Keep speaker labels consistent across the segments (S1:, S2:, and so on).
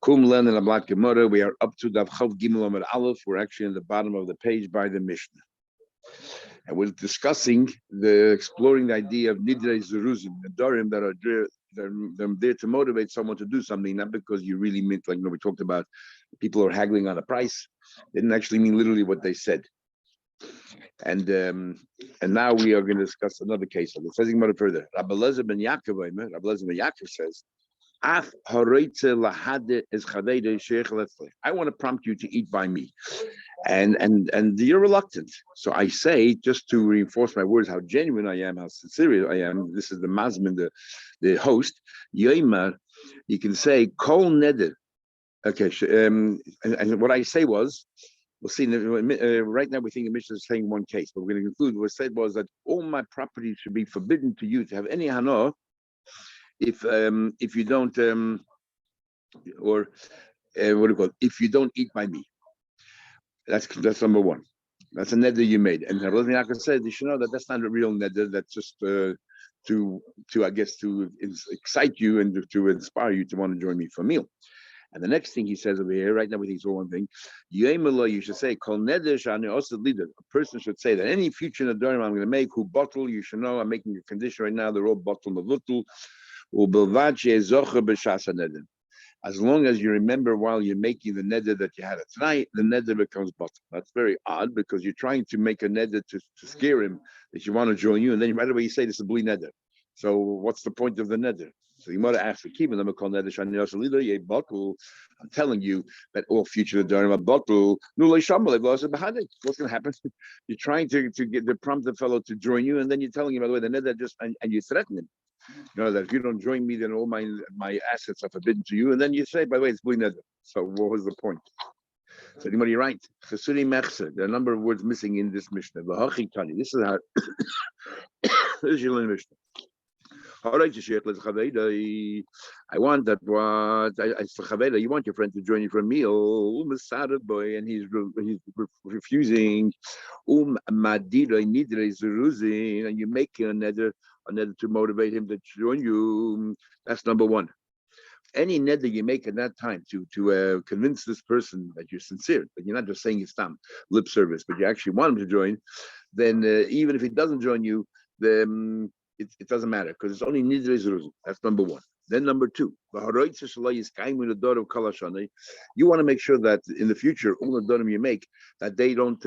S1: Kum Len and Ablat Gemara. We are up to Daf Chav Gimel Amud Aleph. We're actually in the bottom of the page by the Mishnah, and we're discussing exploring the idea of Nidrei Zeruzim, the Nedarim that are they're there to motivate someone to do something, not because you really meant, like we talked about, people are haggling on a price. They didn't actually mean literally what they said. And now we are going to discuss another case. It says further. Rabbi Elazar ben Yaakov says, I want to prompt you to eat by me, and you're reluctant. So I say, just to reinforce my words, how genuine I am, how sincere I am. This is the mazmin, the host. Yoimar, you can say kol neder. Okay, and what I say was, we'll see. Right now, we think the Mishnah is saying one case, but we're going to conclude. What said was that all my property should be forbidden to you to have any hana if you don't what do you call it? If you don't eat by me. That's number one. That's a neder you made, and Rabbi Yaakov said you should know that that's not a real neder. That's just to I guess to excite you and to inspire you to want to join me for a meal. And the next thing he says over here, right now we think it's all one thing. You should say, Kol neder shani osed leader. A person should say that any future nedarim I'm going to make, who bottle, you should know I'm making a condition right now, they're all bottle mavutul. As long as you remember while you're making the neder that you had it tonight, the neder becomes bottle. That's very odd because you're trying to make a neder to scare him that you want to join you, and then right away you say this is a bli neder. So what's the point of the neder? So you might ask for keeping them called neder shani osed leader ye bottle. I'm telling you that all future nedarim are bottle. What's going to happen? You're trying to prompt the fellow to join you, and then you're telling him, by the way, the neder just and you threaten him. You know that if you don't join me, then all my assets are forbidden to you. And then you say, by the way, it's bli neder. So what was the point? So anybody right? Chesuri mechse. There are a number of words missing in this Mishnah. This is how this is your Mishnah. I want that you want your friend to join you for a meal, and he's refusing. And you make another to motivate him to join you. That's number one. Any neder you make at that time to convince this person that you're sincere, that you're not just saying it's lip service, but you actually want him to join, then even if he doesn't join you, then it doesn't matter because it's only nidrei zeruzim. That's number one. Then number two, you want to make sure that in the future, all the darim you make, that they don't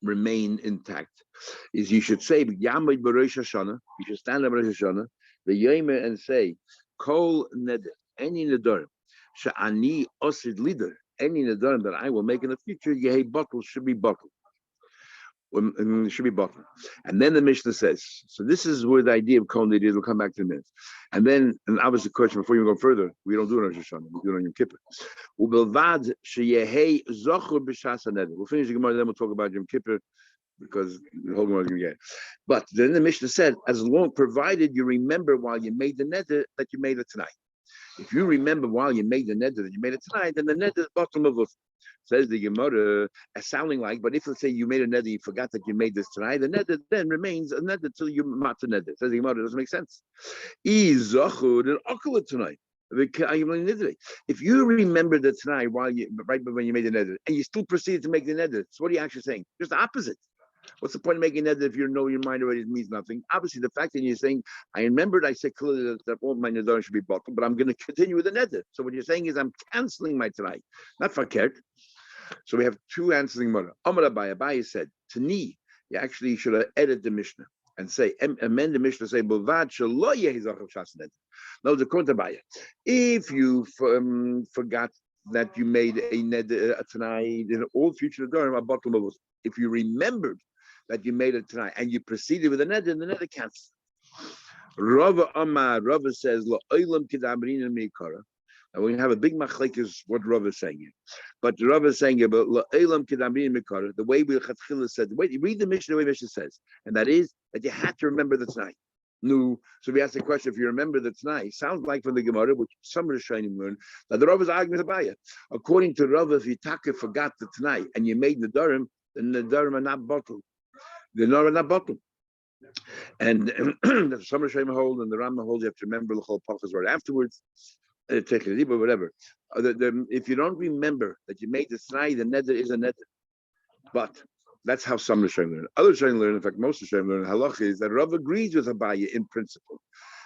S1: remain intact. Is you should say, you should stand up Rosh Hashanah, the Yomer, and say, Kol neder, any nedarim, she'ani osid leader, any nedarim that I will make in the future, yehi bottle should be bottled. Should be bottled. And then the Mishnah says, so this is where the idea of Kol neder is. We'll come back to a minute. And then, and obviously, question before you go further, we don't do it on Rosh Hashanah, we do it on Yom Kippur. Ubelvad sheyehi zochur b'shas neder. We'll finish the Gemara, then we'll talk about Yom Kippur, because the whole Gemara is going to get. But then the Mishnah said, as long provided you remember while you made the neder that you made it tonight. If you remember while you made the neder that you made it tonight, then the neder is bottom of it. Says the Gemara, sounding like, but if let's say you made a neder, you forgot that you made this tonight, the neder then remains a neder till you mat the neder. Says the Gemara, it doesn't make sense. Tonight. If you remember that tonight right when you made the neder, and you still proceeded to make the neder, so what are you actually saying? Just the opposite. What's the point of making neder if you know your mind already means nothing? Obviously, the fact that you're saying, I remembered, I said clearly that all my nedarim should be bottled, but I'm going to continue with the neder. So what you're saying is I'm canceling my tonight, not fakert. So we have two answering mother. Amar Abaye said, to me, you actually should have edited the Mishnah and say, amend the Mishnah, say, Bulvad shelo yehi zocher b'shas neder. No, the Kont Abaye. If you forgot that you made a neder tonight, in all future nedarim are bottled. If you remembered that you made it tonight and you proceeded with the neder cancels. Rava says, Lo olam kidamrin meikara. Now we're going to have a big machlekes what Rava is saying here. But Rava is saying about Lo olam kidamrin meikara, the way we said, wait, read the Mishnah the way Mishnah says, and that is that you had to remember the tonight. No, so we ask the question: if you remember the tonight, sounds like from the Gemara, which some Rishonim learn, that the Rava is arguing about it. According to Rava, if you forgot the tonight and you made the darim, then the darim are not bottled. They're not bottled. And the some Rishonim hold and the Rambam holds you have to remember the whole pachas right afterwards. take it, but whatever. If you don't remember that you made the Tanai, the neder is a neder. But that's how some Rishonim learn. Other Rishonim learn, in fact, most Rishonim learn halacha is that Rav agrees with Abaye in principle.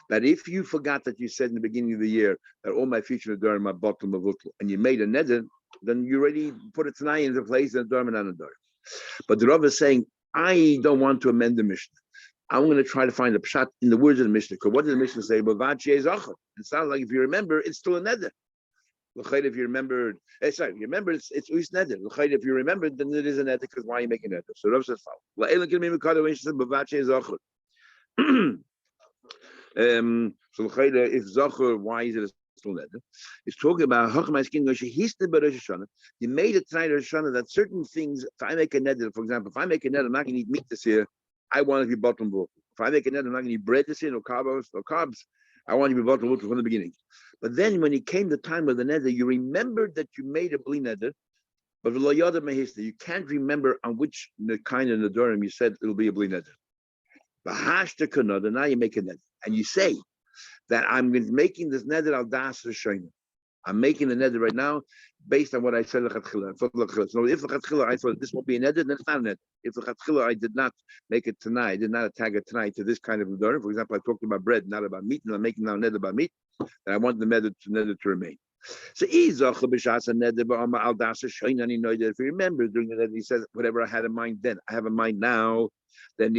S1: That if you forgot that you said in the beginning of the year that all my future Nedarim are bottom of Utul, and you made a neder, then you already put a Tanai into place and a Nedarim and a Nedarim. But the Rav is saying, I don't want to amend the Mishnah. I'm going to try to find a pshat in the words of the Mishnah. Because what did the Mishnah say? It sounds like if you remember, it's still a neder. If you remember, it's uis neder. If you remember, then it is a neder because why are you making neder? So Rav says, so if Zachor, why is it still neder? It's talking about you made it tonight Rosh Hashanah that certain things. If I make a neder, for example, if I make a neder, I'm not going to eat meat this year. I want to be bottom vote. If I make a neder, I'm not going to eat bread this year, no carbs. I want to be bottom vote from the beginning. But then when it came the time of the neder, you remembered that you made a bli neder, but you can't remember on which kind of nedarim you said it'll be a bli neder. Now you make a neder, and you say that I'm making this neder al das Rishonim. I'm making the neder right now based on what I said lechatchila. So if lechatchila I thought this won't be a neder, then it's not a neder. If lechatchila I did not make it tonight, I did not tag it tonight to this kind of nedarim. For example, I talked about bread, not about meat, and I'm making now neder about meat, and I want the neder to remain. So if you remember during the neder, he says whatever I had in mind then, I have in mind now. Then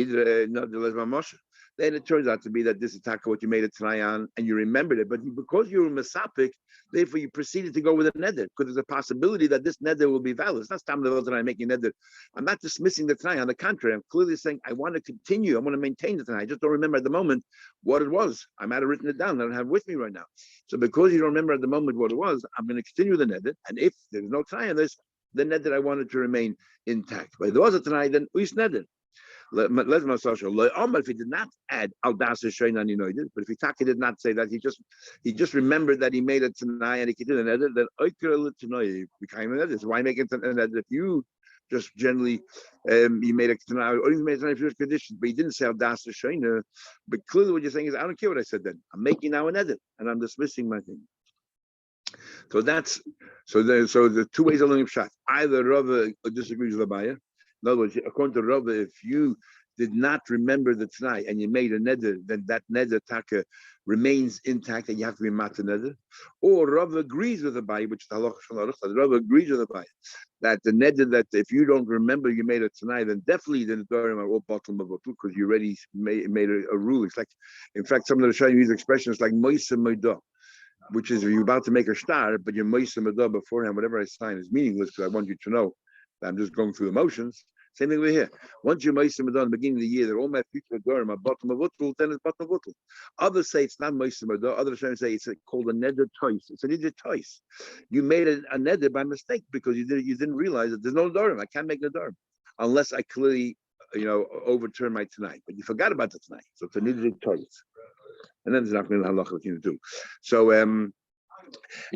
S1: then it turns out to be that this is what you made it tonight on, and you remembered it. But because you were misapik, therefore you proceeded to go with a neder, because there's a possibility that this neder will be valid. It's not stam level that I'm making neder. I'm not dismissing the tonight. On the contrary, I'm clearly saying I want to continue. I want to maintain the tonight. I just don't remember at the moment what it was. I might have written it down. I don't have it with me right now. So because you don't remember at the moment what it was, I'm going to continue the neder. And if there's no tonight on this, the neder I wanted to remain intact. But if there was a tonight, then uis neder. If he did not add al das Shayna, but if he did not say that, he just remembered that he made it tonight and he could do the neder, then oikra became a neder. Why make it a neder if you just generally you made it tonight, or you made it tonight for conditions, but he didn't say al das Shayna. But clearly, what you're saying is, I don't care what I said then. I'm making now a neder and I'm dismissing my thing. So that's so the two ways of learning pshat. Either Rava disagrees with the buyer. In other words, according to Rava, if you did not remember the tonight and you made a neder, then that neder taka remains intact and you have to be mata neder. Or Rava agrees with the buyer, which is the halacha shel aruch. Rava agrees with the buyer that the neder that if you don't remember you made it tonight, then definitely the nedarim are all bottom of a because you already made a rule. It's like, in fact, some of the Rishonim use expressions like moisa moida, which is you're about to make a star, but your moisa moida beforehand, whatever I sign is meaningless because I want you to know that I'm just going through the motions. Same thing over here. Once you moisa moida in the beginning of the year, that all my future nedarim are bottom of utul, then it's bottom of utul. Others say it's not moisa moida. Others say it's called a neder tois. It's a neder tois. You made a neder by mistake because you didn't realize that there's no nedarim. I can't make nedarim unless I clearly overturn my tonight. But you forgot about the tonight, so it's a neder tois. And then there's not going to halacha to do. So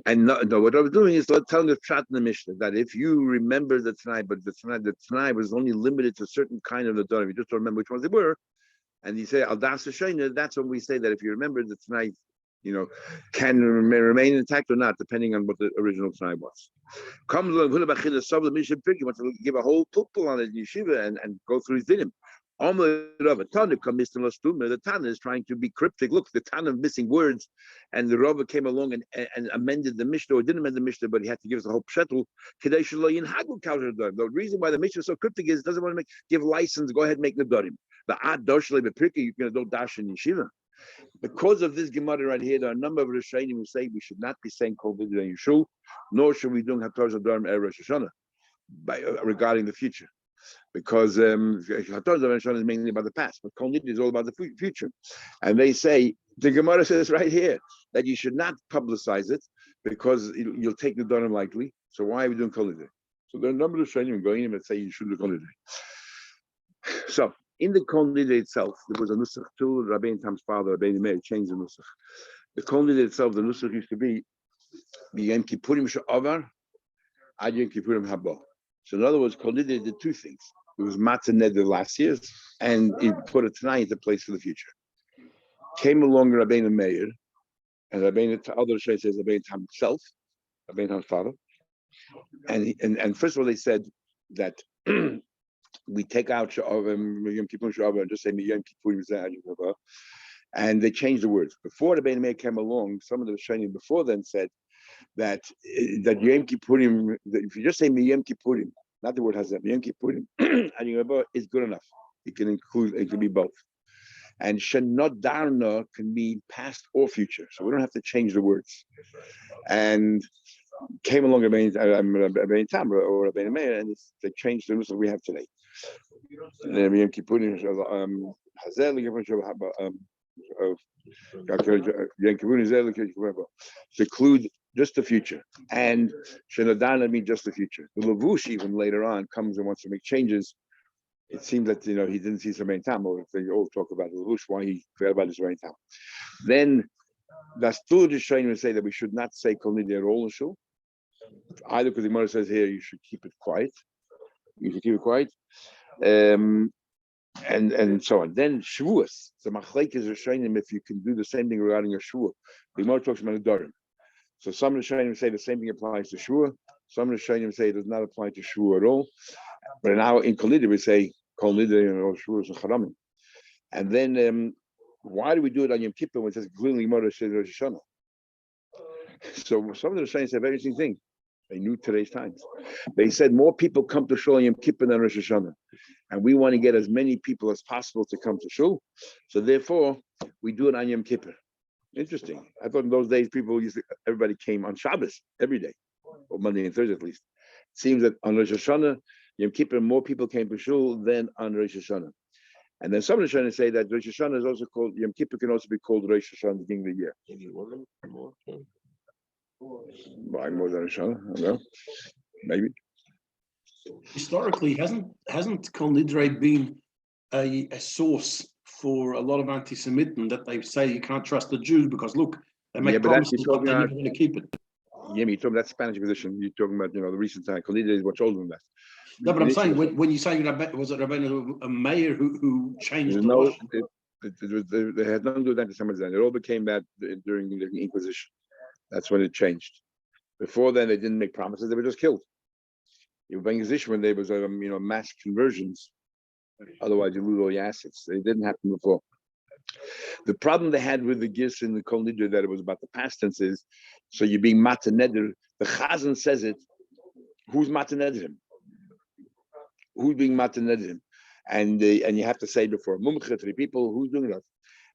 S1: and no, what I was doing is telling the pshat in the Mishnah that if you remember the tonight, but the tonight was only limited to certain kind of nedarim, you just don't remember which ones they were, and you say al das shayna, that's when we say that if you remember the tonight, can remain intact or not, depending on what the original tonight was. Comes along the Mishnah you want to give a whole pupil on it in yeshiva and go through his dinim. The Tana is trying to be cryptic. Look, the Tana is missing words, and the Rava came along and amended the Mishnah, or didn't amend the Mishnah, but he had to give us the whole pshetel. The reason why the Mishnah is so cryptic is it doesn't want to give license. Go ahead and make nedarim. The ad doshli bepirki, you're going to do dash in yeshiva. Because of this Gemara right here, there are a number of Rishonim who say we should not be saying kol vidya in Yeshul, nor should we do Hatorah Nedarim erev Rosh Hashanah regarding the future. Because Hatorah is mainly about the past, but Kol Nidri is all about the future. And they say, the Gemara says right here, that you should not publicize it because you'll take the Nedarim lightly. So why are we doing Kol Nidri? So there are a number of Rishonim going in and say you should do Kol Nidri. So, in the Kol Nidri itself, there was a Nusach too. Rabbein Tam's father, Rabbein Meir, changed the Nusach. The Kol Nidri itself, the Nusach used to be Yom Kippurim she'avar ad Yom Kippurim haba. So in other words, Kol Nidri did two things. It was Matzah Neder last year's, and he put a tonight into place for the future. Came along Rabbeinu Meir, And Rabbeinu, other Rishonim says Rabbeinu Tam himself, Rabbeinu Tam's father. And first of all, they said that we take out Yom Kippur and just say Yom Kippur, and they changed the words. Before the Rabbeinu Meir came along, some of the Rishonim before then said that Yom Kippurim, if you just say Yom Kippurim, not the word Hazem, Yom Kippurim, and Yom Kippur is good enough. It can include, it can be both. And Shenot Darna can be past or future, so we don't have to change the words. And came along Rabbeinu Tam or Rabbeinu Meir, and they changed the rules that we have today. Yom Kippurim, to include just the future, and Shenadana means just the future. The Lavush even later on comes and wants to make changes. It seems that he didn't see Rabbeinu Tam, or they all talk about the Lavush, why he forgot about his Rabbeinu Tam. Then that's still just trying to say that we should not say Kol Nidei at all in shul, either because the Gemara says here you should keep it quiet. You should keep it quiet. And so on. Then Shavuos, the Machlekes is Rishonim if you can do the same thing regarding your Shavuot. The Gemara talks about Nedarim. So some of the Rishonim say the same thing applies to Shavuot. Some of the Rishonim say it does not apply to Shavuot at all. But now in Kol Nidei we say Kol Nidei and all Shavuos and Charamim. And then why do we do it on Yom Kippur when it says clearly Gemara says Rosh Hashanah? So some of the Rishonim say a very interesting thing. They knew today's times. They said more people come to Shul on Yom Kippur than Rosh Hashanah. And we want to get as many people as possible to come to Shul. So therefore, we do it on Yom Kippur. Interesting. I thought in those days, everybody came on Shabbos every day, or Monday and Thursday at least. It seems that on Rosh Hashanah, Yom Kippur, more people came to Shul than on Rosh Hashanah. And then some of the Rishonim say that Rosh Hashanah is also called, Yom Kippur can also be called Rosh Hashanah at the beginning of the year. Why more than Rosh Hashanah? I don't know. Maybe.
S2: Historically, hasn't Kol Nidrei been a source for a lot of anti-Semitism that they say you can't trust the Jews because look, they make promises but they're never going to keep it.
S1: Yeah, you're talking about that Spanish position. You're talking about the recent time. Kol Nidrei is much older than that.
S2: No, but I'm saying when you say was it Rabbeinu Meir who changed the law?
S1: They had nothing to do with anti-Semitism. It all became bad during the Inquisition. That's when it changed. Before then, they didn't make promises; they were just killed. You were Inquisition when there was mass conversions. Otherwise, you lose all your assets. It didn't happen before. The problem they had with the gifts in the Kol Nidrei that it was about the past tense is, so you're being Mata Neder. The Chazan says it. Who's Mata Nederim? Who's being Mata Nederim? And you have to say before Mumcha, 3 people. Who's doing that?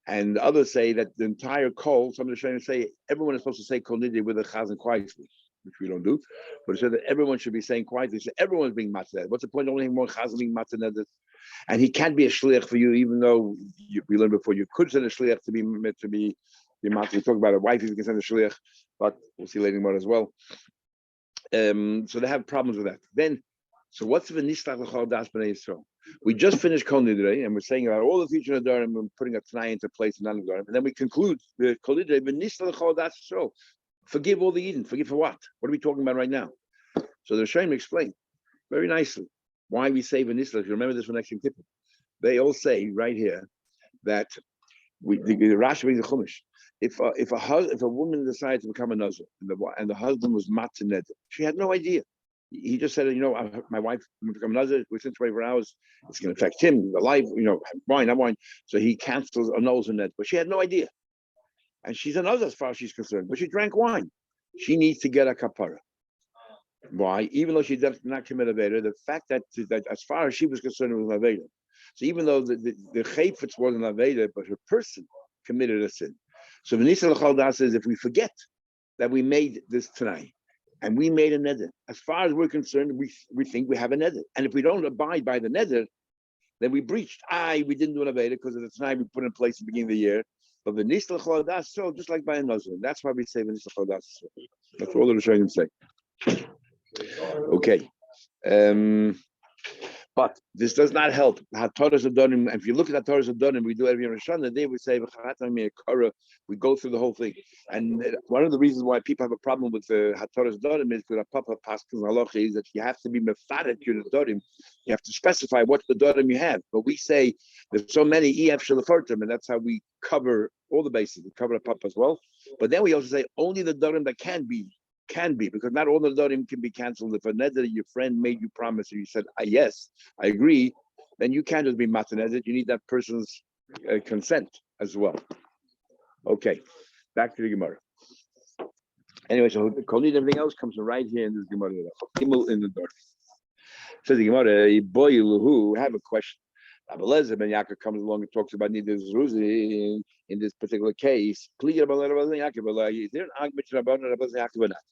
S1: And others say that the entire Kol. Some of the Shayim say everyone is supposed to say Kol Nidrei with a Chazan quietly, which we don't do. But it said that everyone should be saying quietly. So everyone's being Mata Neder. What's the point of only more Chazan being Mata Neder? And he can't be a shliach for you, even though we learned before you could send a shliach to be Mata. We talk about a wife, you can send a shliach, but we'll see later more as well. So they have problems with that. Then, so what's the nishtach l'chol das b'nei Yisrael? We just finished Kol Nidrei, and we're saying about all the future Nedarim, and putting a Tanai into place and non-Nedarim, and then we conclude the Kol Nidrei, the nishtach l'chol das Yisrael. Forgive all the Eden. Forgive for what? What are we talking about right now? So the Rishonim explain very nicely why we say v'nishlach. Remember this for next Yom Kippur. They all say right here that the Rashi brings the Chumash. If a woman decides to become a nazir and the husband was Mata Neder, she had no idea. He just said, my wife will become a nazir within 24 hours. It's going to affect him, the life, wine, not wine. So he cancels, annuls her net, but she had no idea. And she's a nazir as far as she's concerned, but she drank wine. She needs to get a kapara. Why? Even though she did not commit a veda, the fact that as far as she was concerned, it was a veda. So even though the chayfetz wasn't a veda, but her person committed a sin. So V'nisal l'chol das says if we forget that we made this tonight and we made a neder, as far as we're concerned, we think we have a neder. And if we don't abide by the neder, then we breached. We didn't do an aveda because of the tonight we put in place at the beginning of the year. But V'nisal l'chol das, so just like by a nazir. That's why we say V'nisal l'chol das. That's all the Rishonim say. Okay. But this does not help. If you look at the Torahs Adonim, we do every Rosh Hashanah. They would say, we go through the whole thing. And one of the reasons why people have a problem with the Torahs Adonim is because Papa Pascal Halacha is that you have to be mefadet your Adonim. You have to specify what the Adonim you have. But we say there's so many EF Shalafartim, and that's how we cover all the bases. We cover the Papa as well. But then we also say only the Adonim that can be, because not all the Dorim can be canceled. If a neder your friend made you promise and you said, yes, I agree, then you can't just be matanezet. You need that person's consent as well. Okay, back to the Gemara. Anyway, so everything else comes from right here in this Gemara. In the door. Says the Gemara, boy, I have a question. Rabbi Eliezer ben Yaakov comes along and talks about Nidus Ruzi in this particular case. Is there an argument to Rabbi Yaakov or not?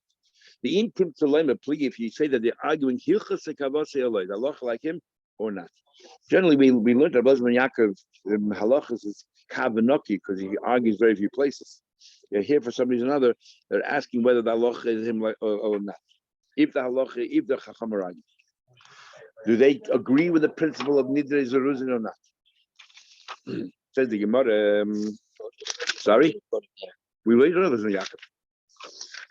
S1: The intim to plea if you say that they're arguing Allah like him or not. Generally, we learned that Rabbi Yaakov halachas is kavanoki because he argues very few places. You're here for some reason or another. They're asking whether the halacha is him or not. If the chacham are arguing, do they agree with the principle of nidrei zeruzin or not? Says the Gemara. Sorry, we wait on Rabbi Yaakov.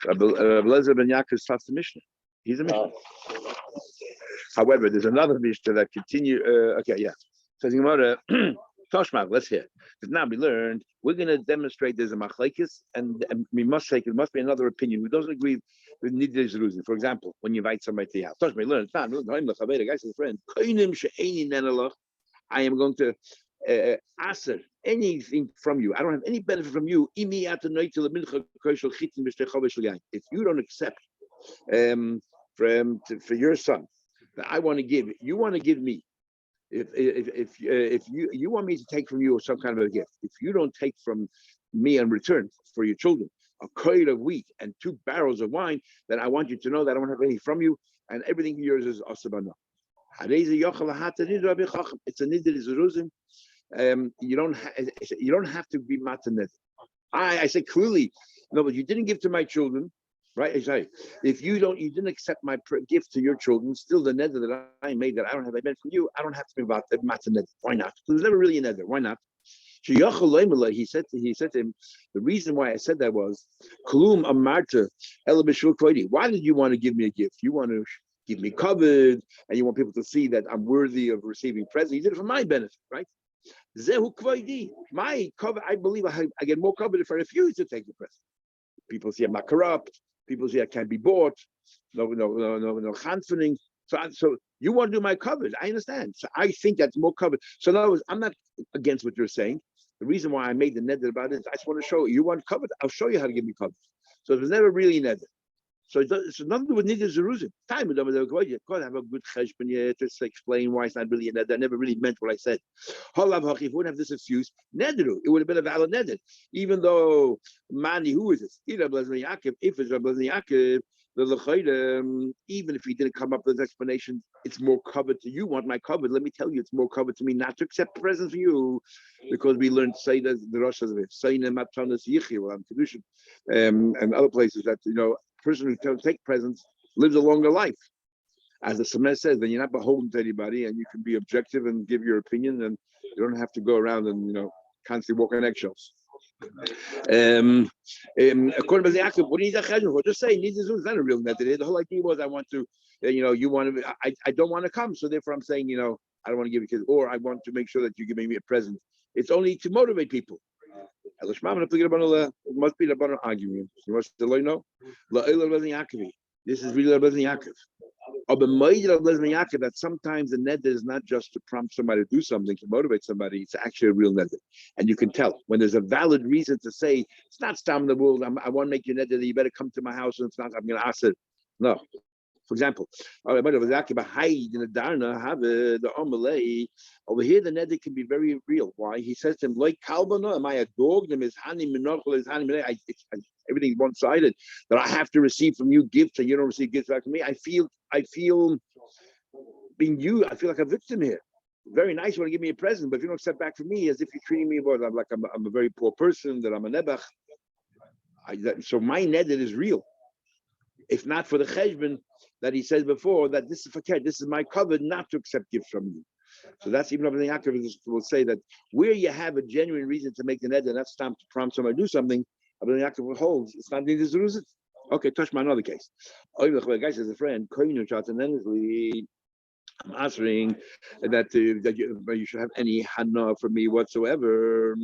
S1: Rabbi Eliezer ben Yaakov is the Mishnah. He's a Mishnah. However, there's another Mishnah that continue. Says Gemara, Toshma, let's hear. Because now we learned we're going to demonstrate there's a machlekes, and we must say it must be another opinion. We don't agree with nidrei zeruzin. For example, when you invite somebody to your house, Toshma, we learned. The guy says, friend, I am going to aser anything from you. I don't have any benefit from you. If you don't accept for your son that I want to give, you want to give me. If you want me to take from you some kind of a gift, if you don't take from me in return for your children a coil of wheat and 2 barrels of wine, then I want you to know that I don't have any from you, and everything yours is asabana. It's a nidrei zeruzin. You don't have to be matanet. I say clearly, no, but you didn't give to my children, right? I say, if you didn't accept my gift to your children, still the nether that I made that I don't have a meant from you, I don't have to be about the matanet. Why not? There's never really a nether. Why not? He said to him, the reason why I said that was, why did you want to give me a gift? You want to give me covered, and you want people to see that I'm worthy of receiving presents. You did it for my benefit, right? Zehu kvoidi. My cover, I believe I get more covered if I refuse to take the present. People see I'm not corrupt. People see I can't be bought. No chanfening. So you want to do my covered. I understand. So I think that's more covered. So in other words, I'm not against what you're saying. The reason why I made the nether about it is I just want to show you want covered. I'll show you how to give me covered. So there's never really nether. So it's nothing to do with nidrei zeruzin. Time with them, God have a good cheshbon here to explain why it's not really a neder. I never really meant what I said. If we wouldn't have this excuse, nederu, it would have been a valid neder. Even though Mani, who is this? If it's Rabbi Yaakov, even if he didn't come up with an explanation, it's more covered to you. Want my covered? Let me tell you, it's more covered to me not to accept presents from you, because we learned say that the Rosh Hashanah, and other places that person who can take presents lives a longer life. As the Semer says, then you're not beholden to anybody, and you can be objective and give your opinion, and you don't have to go around and constantly walk on eggshells. According to the Yaakov, what do you need? Just say it's not a real neder. The whole idea was I want to, you want to. I don't want to come, so therefore I'm saying, I don't want to give you kids, or I want to make sure that you're giving me a present. It's only to motivate people. It must be the argument. You must know. This is really Rabbi Yaakov. That sometimes the neder is not just to prompt somebody to do something, to motivate somebody. It's actually a real neder, and you can tell when there's a valid reason to say it's not stam the world. I want to make you neder. You better come to my house, and it's not. I'm going to ask it. No. For example, over here the neder can be very real. Why? He says to him, like Kalbana, am I a dog? Everything's one-sided. That I have to receive from you gifts and you don't receive gifts back from me. I feel being you, I feel like a victim here. Very nice, you want to give me a present, but if you don't accept back from me as if you're treating me like I'm a very poor person, that I'm a nebach. So my neder is real. If not for the cheshbon that he said before, that this is fakir, this is my covenant not to accept gifts from you. So that's even Rabbi Yaakov will say that where you have a genuine reason to make the neder, and that's time to prompt somebody to do something, Rabbi Yaakov holds it's not needed to lose it. Okay, touch my another case. The guy says a friend, I'm answering that you should have any hana for me whatsoever.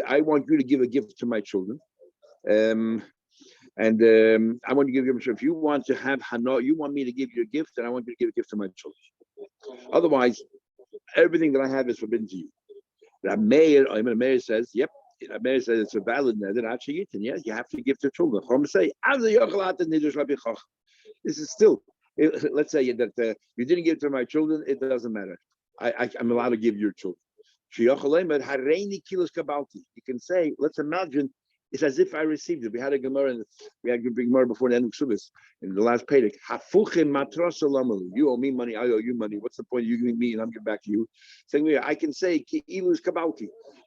S1: I want you to give a gift to my children. And I want to give you. If you want to have hana, you want me to give you a gift, and I want you to give a gift to my children. Otherwise, everything that I have is forbidden to you. Meir says, yep. Meir says it's a valid neder. Actually, yes, you have to give to children. This is still. Let's say that you didn't give to my children. It doesn't matter. I'm allowed to give your children. You can say, let's imagine. It's as if I received it. We had a Gemara, and we had a big Gemara before the end of Shabbos in the last Perek. You owe me money, I owe you money. What's the point of you giving me and I'm giving back to you? Saying, I can say,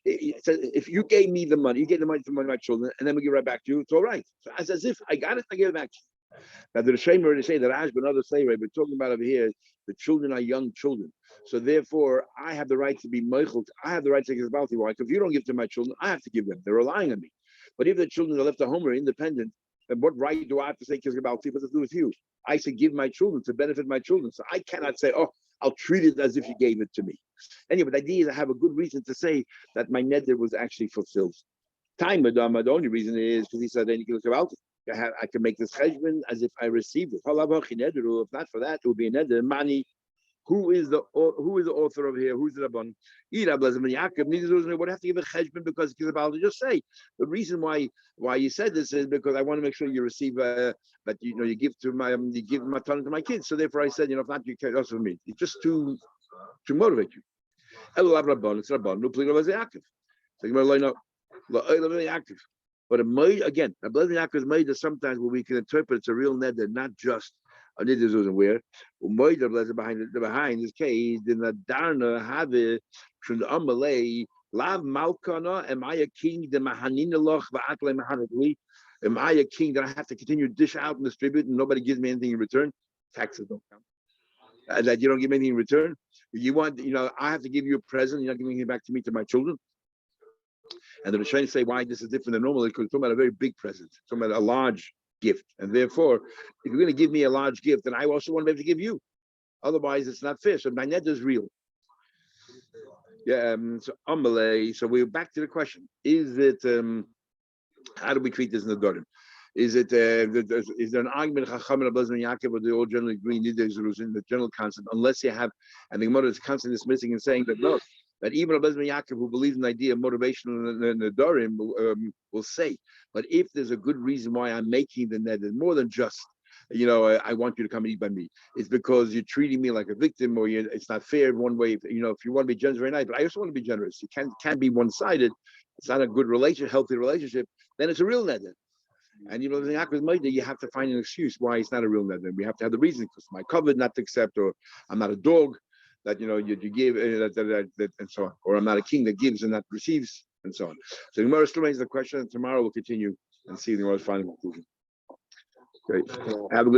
S1: if you gave me the money, you gave the money to my children, and then we give it right back to you, it's all right. So it's as if I got it, I give it back to you. Now, the Rishonim already say that Ash, but others say, right, we're talking about over here, the children are young children. So therefore, I have the right to be meichel. I have the right to give about you. Why? Because if you don't give to my children, I have to give them. They're relying on me. But if the children are left at home or independent, then what right do I have to say about what to do with you? I say give my children to benefit my children. So I cannot say, I'll treat it as if you gave it to me. Anyway, the idea is I have a good reason to say that my neder was actually fulfilled. Time, Madam, the only reason is because he said anything about it. I can make this cheshbon as if I received it. If not for that, it would be a neder. Money. Who is the author of here? Who's the Rabban? Yaakov would have to give a cheshbon because he's about to just say the reason why you said this is because I want to make sure you receive that you give to my you give matan to my kids. So therefore I said if not you can't also for me. It's just to motivate you. Rabban, it's Rabban. No plea of Yaakov. But again, Yaakov is made sometimes where we can interpret it's a real neder, not just. I did this wasn't where behind this case in the Darna have it from the Amalei Lav Malkana. Am I a king? The Mahaninaloch Va'atle Mahanatli. Am I a king that I have to continue to dish out and distribute and nobody gives me anything in return? Taxes don't count. That you don't give me anything in return. You want, I have to give you a present. You're not giving it back to me to my children. And the Rishonim say why this is different than normal because it's talking about a very big present. It's talking about a large gift, and therefore, if you're going to give me a large gift, then I also want to be able to give you. Otherwise, it's not fair. So my net is real. Yeah. So we're back to the question: is it? How do we treat this in the Nedarim? Is it? Is there an argument Chacham and Abbas and Yaakov, or they all generally agree in the general concept, unless you have, and the Gemara is constantly dismissing and saying that no. That even Abbas and Yaakov, who believes in the idea of motivation in the Nedarim, will say, but if there's a good reason why I'm making the neder, more than just, I want you to come and eat by me. It's because you're treating me like a victim, or it's not fair one way. If you want to be generous, very nice, but I also want to be generous. You can't be one-sided. It's not a good healthy relationship. Then it's a real neder. And in Yaakov's Maida, you have to find an excuse why it's not a real neder. We have to have the reason because my covenant not to accept, or I'm not a dog. That you give and so on, or I'm not a king that gives and not receives, and so on. So Gemara still remains the question, and tomorrow we'll continue and see the Gemara's final conclusion. Great. Have a good